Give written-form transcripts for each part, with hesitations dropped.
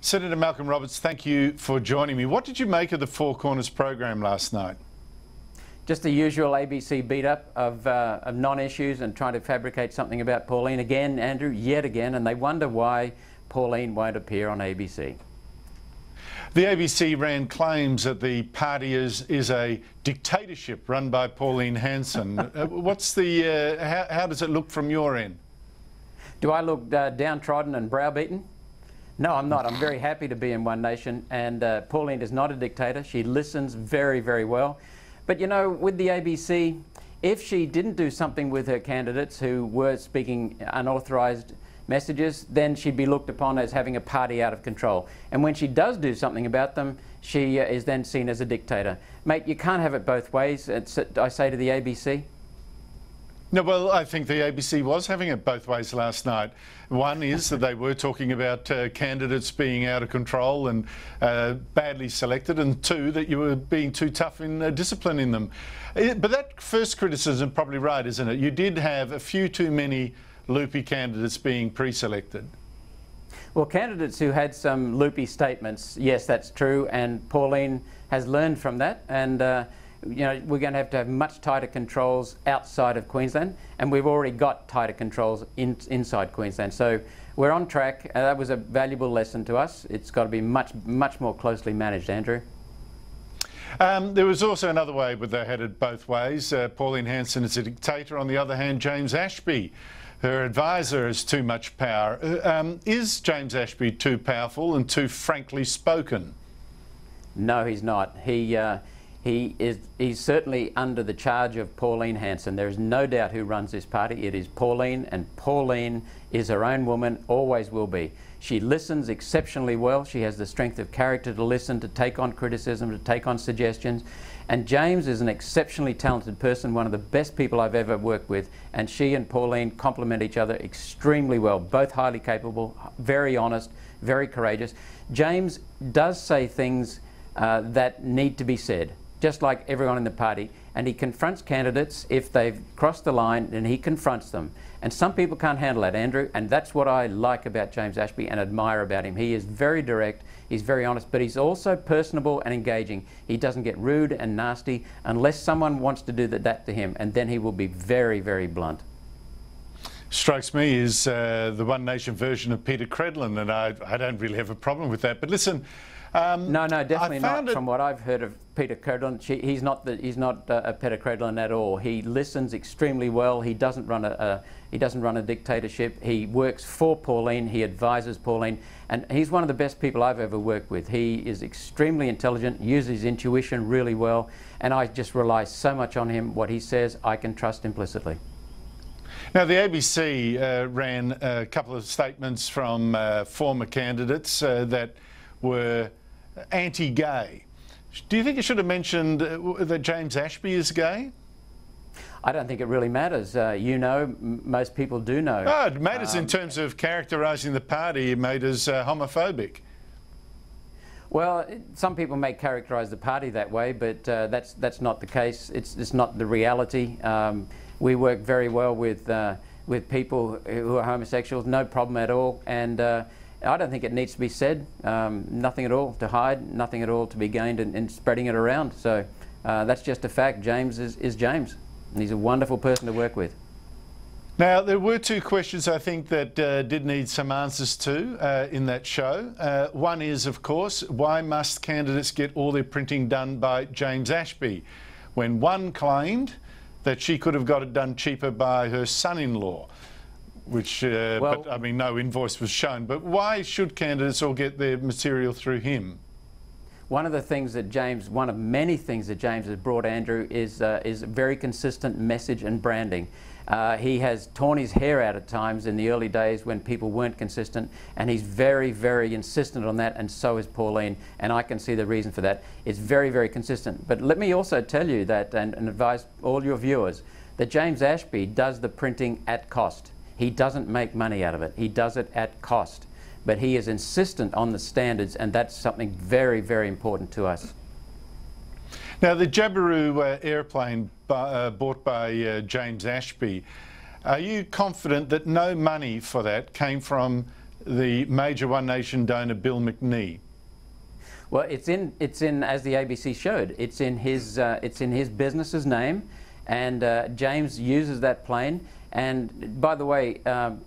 Senator Malcolm Roberts, thank you for joining me. What did you make of the Four Corners program last night? Just the usual ABC beat-up of non-issues and trying to fabricate something about Pauline again, Andrew, yet again, and they wonder why Pauline won't appear on ABC. The ABC ran claims that the party is a dictatorship run by Pauline Hanson. What's the how does it look from your end? Do I look downtrodden and browbeaten? No, I'm not. I'm very happy to be in One Nation, and Pauline is not a dictator. She listens very, very well. But you know, with the ABC, if she didn't do something with her candidates who were speaking unauthorised messages, then she'd be looked upon as having a party out of control. And when she does do something about them, she is then seen as a dictator. Mate, you can't have it both ways, I say to the ABC. No, well, I think the ABC was having it both ways last night. One is that they were talking about candidates being out of control and badly selected, and two, that you were being too tough in disciplining them. But that first criticism is probably right, isn't it? You did have a few too many loopy candidates being pre-selected. Well, candidates who had some loopy statements, yes, that's true, and Pauline has learned from that, and you know, we're going to have much tighter controls outside of Queensland, and we've already got tighter controls inside Queensland. So we're on track. That was a valuable lesson to us. It's got to be much more closely managed, Andrew. There was also another way where they had it both ways. Pauline Hanson is a dictator. On the other hand, James Ashby, her advisor, has too much power. Is James Ashby too powerful and too frankly spoken? No, he's not. He's certainly under the charge of Pauline Hanson. There is no doubt who runs this party. It is Pauline, and Pauline is her own woman, always will be. She listens exceptionally well. She has the strength of character to listen, to take on criticism, to take on suggestions. And James is an exceptionally talented person, one of the best people I've ever worked with, and she and Pauline complement each other extremely well, both highly capable, very honest, very courageous. James does say things that need to be said, just like everyone in the party, and he confronts candidates if they've crossed the line, and he confronts them. And some people can't handle that, Andrew, and that's what I like about James Ashby and admire about him. He is very direct, he's very honest, but he's also personable and engaging. He doesn't get rude and nasty unless someone wants to do that to him, and then he will be very, very blunt. Strikes me as the One Nation version of Peter Credlin, and I don't really have a problem with that. But listen, no, definitely not. From what I've heard of Peter Credlin, he's not a Peter Credlin at all. He listens extremely well. He doesn't run a dictatorship. He works for Pauline. He advises Pauline, and he's one of the best people I've ever worked with. He is extremely intelligent, uses intuition really well, and I just rely so much on him. What he says, I can trust implicitly. Now, the ABC ran a couple of statements from former candidates that were anti-gay. Do you think you should have mentioned that James Ashby is gay? I don't think it really matters. You know, most people do know. Oh, it matters in terms of characterising the party. It made us homophobic. Well, some people may characterise the party that way, but that's not the case. It's not the reality. We work very well with people who are homosexuals, no problem at all, and I don't think it needs to be said. Nothing at all to hide, nothing at all to be gained in spreading it around. So that's just a fact. James is James, and he's a wonderful person to work with. Now, there were two questions I think that did need some answers to in that show. One is, of course, why must candidates get all their printing done by James Ashby, when one claimed that she could have got it done cheaper by her son-in-law, which, but I mean, no invoice was shown. But why should candidates all get their material through him? One of the things that James, one of many things that James has brought, Andrew, is a very consistent message and branding. He has torn his hair out at times in the early days when people weren't consistent, and he's very, very insistent on that, and so is Pauline, and I can see the reason for that. It's very, very consistent. But let me also tell you that, and advise all your viewers, that James Ashby does the printing at cost. He doesn't make money out of it. He does it at cost. But he is insistent on the standards, and that's something very, very important to us. Now, the Jabiru airplane bought by James Ashby, are you confident that no money for that came from the major One Nation donor Bill McNee? Well, it's in as the ABC showed. It's in his business's name, and James uses that plane. And by the way,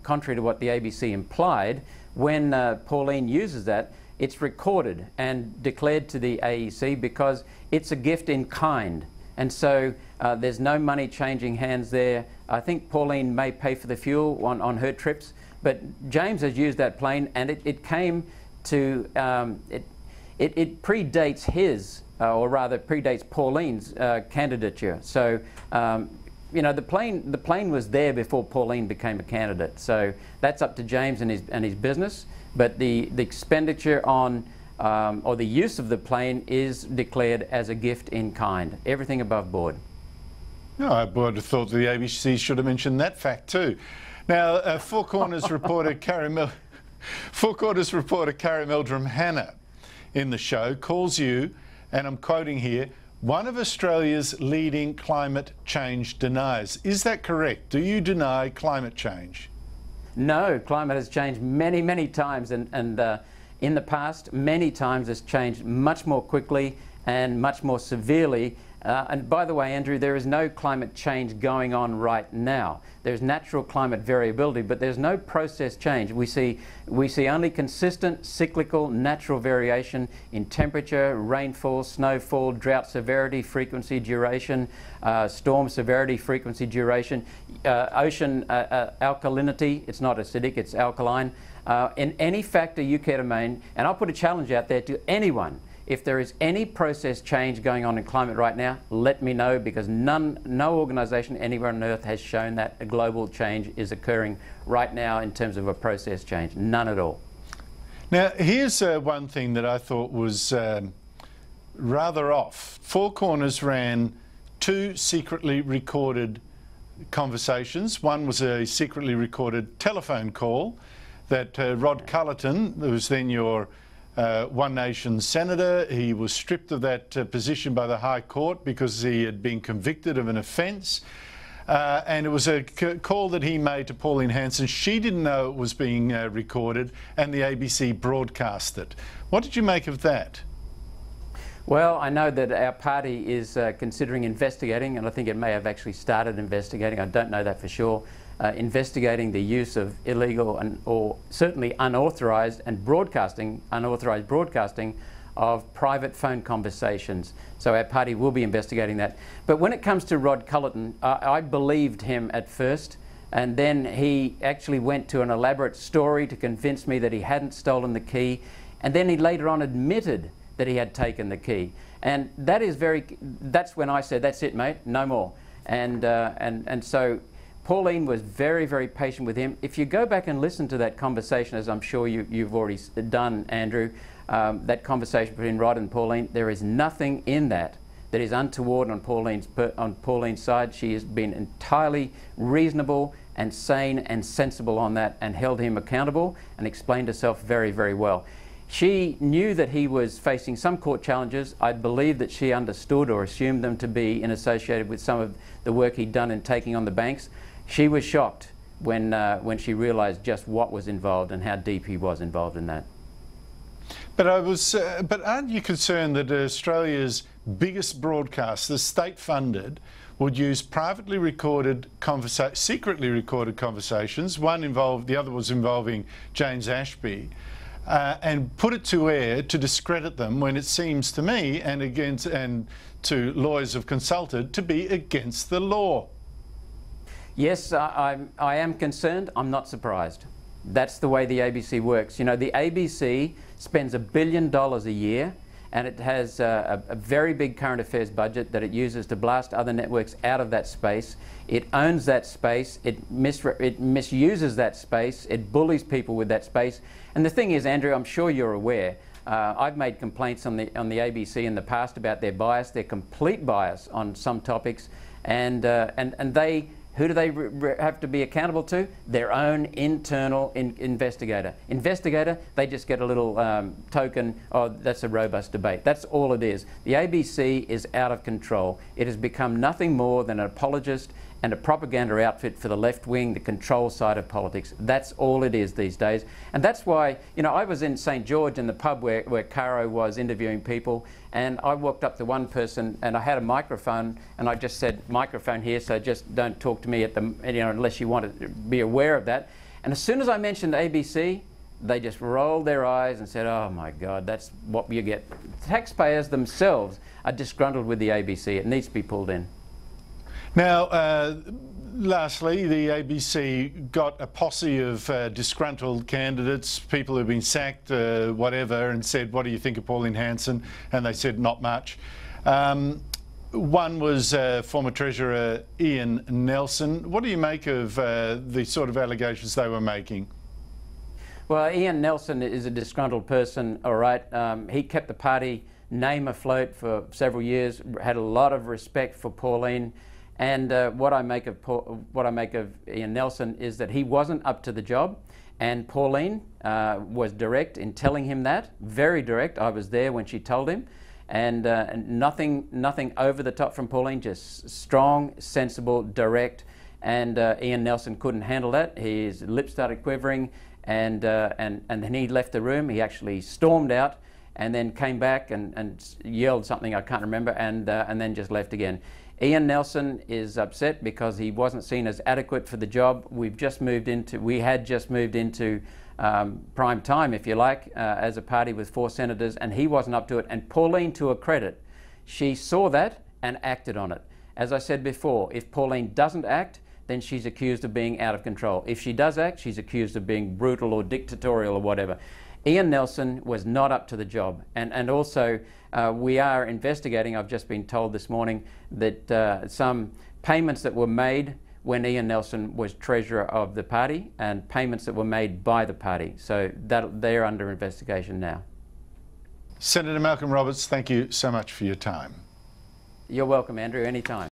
contrary to what the ABC implied, when Pauline uses that, it's recorded and declared to the AEC because it's a gift in kind. And so there's no money changing hands there. I think Pauline may pay for the fuel on her trips, but James has used that plane, and it came to, it predates his, or rather predates Pauline's candidature. So, you know, the plane was there before Pauline became a candidate. So that's up to James and his business. But the expenditure on or the use of the plane is declared as a gift in kind. Everything above board. No, I would have thought the ABC should have mentioned that fact too. Now, Four Corners reporter Carrie Meldrum Hanna in the show calls you, and I'm quoting here, one of Australia's leading climate change deniers. Is that correct? Do you deny climate change? No, climate has changed many, many times, and in the past, many times it's changed much more quickly and much more severely. And by the way, Andrew, there is no climate change going on right now. There's natural climate variability, but there's no process change. We see only consistent, cyclical, natural variation in temperature, rainfall, snowfall, drought severity, frequency, duration, storm severity, frequency, duration, ocean alkalinity. It's not acidic, it's alkaline. In any factor you care to name, and I'll put a challenge out there to anyone. If there is any process change going on in climate right now, let me know, because no organisation anywhere on Earth has shown that a global change is occurring right now in terms of a process change. None at all. Now, here's one thing that I thought was rather off. Four Corners ran 2 secretly recorded conversations. One was a secretly recorded telephone call that Rod Culleton, who was then your One Nation senator, he was stripped of that position by the High Court because he had been convicted of an offence. And it was a call that he made to Pauline Hanson. She didn't know it was being recorded, and the ABC broadcast it. What did you make of that? Well, I know that our party is considering investigating, and I think it may have actually started investigating, I don't know that for sure, investigating the use of illegal or certainly unauthorised broadcasting of private phone conversations. So our party will be investigating that. But when it comes to Rod Culleton, I believed him at first, and then he actually went to an elaborate story to convince me that he hadn't stolen the key, and then he later on admitted that he had taken the key. And that's when I said, that's it, mate, no more. And so Pauline was very, very patient with him. If you go back and listen to that conversation, as I'm sure you've already done, Andrew, that conversation between Rod and Pauline, there is nothing in that is untoward on Pauline's side. She has been entirely reasonable and sane and sensible on that, and held him accountable and explained herself very, very well. She knew that he was facing some court challenges. I believe that she understood or assumed them to be associated with some of the work he'd done in taking on the banks. She was shocked when she realised just what was involved and how deep he was involved in that. But aren't you concerned that Australia's biggest broadcasters, state-funded, would use privately recorded secretly recorded conversations? The other was involving James Ashby. And put it to air to discredit them when it seems to me, and to lawyers have consulted, to be against the law. Yes, I am concerned. I'm not surprised. That's the way the ABC works. You know, the ABC spends $1 billion a year, and it has a very big current affairs budget that it uses to blast other networks out of that space. It owns that space, it misuses that space, it bullies people with that space. And the thing is, Andrew, I'm sure you're aware, I've made complaints on the ABC in the past about their bias, their complete bias on some topics, and who do they have to be accountable to? Their own internal investigator. They just get a little token, oh, that's a robust debate. That's all it is. The ABC is out of control. It has become nothing more than an apologist and a propaganda outfit for the left wing, the control side of politics. That's all it is these days. And that's why, you know, I was in St. George in the pub where Caro was interviewing people, and I walked up to one person and I had a microphone, and I just said, microphone here, so just don't talk to me at the, you know, unless you want to be aware of that. And as soon as I mentioned ABC, they just rolled their eyes and said, oh my God, that's what you get. Taxpayers themselves are disgruntled with the ABC. It needs to be pulled in. Now, lastly, the ABC got a posse of disgruntled candidates, people who've been sacked, whatever, and said, what do you think of Pauline Hanson? And they said, not much. One was former Treasurer Ian Nelson. What do you make of the sort of allegations they were making? Well, Ian Nelson is a disgruntled person, all right. He kept the party name afloat for several years, had a lot of respect for Pauline. And what I make of Ian Nelson is that he wasn't up to the job, and Pauline was direct in telling him that, very direct. I was there when she told him, and nothing over the top from Pauline, just strong, sensible, direct. And Ian Nelson couldn't handle that. His lips started quivering, and then he left the room. He actually stormed out, and then came back and yelled something I can't remember, and then just left again. Ian Nelson is upset because he wasn't seen as adequate for the job. We had just moved into prime time, if you like, as a party with 4 senators, and he wasn't up to it. And Pauline, to her credit, she saw that and acted on it. As I said before, if Pauline doesn't act, then she's accused of being out of control. If she does act, she's accused of being brutal or dictatorial or whatever. Ian Nelson was not up to the job, and also we are investigating. I've just been told this morning that some payments that were made when Ian Nelson was Treasurer of the party, and payments that were made by the party. So they're under investigation now. Senator Malcolm Roberts, thank you so much for your time. You're welcome, Andrew, anytime.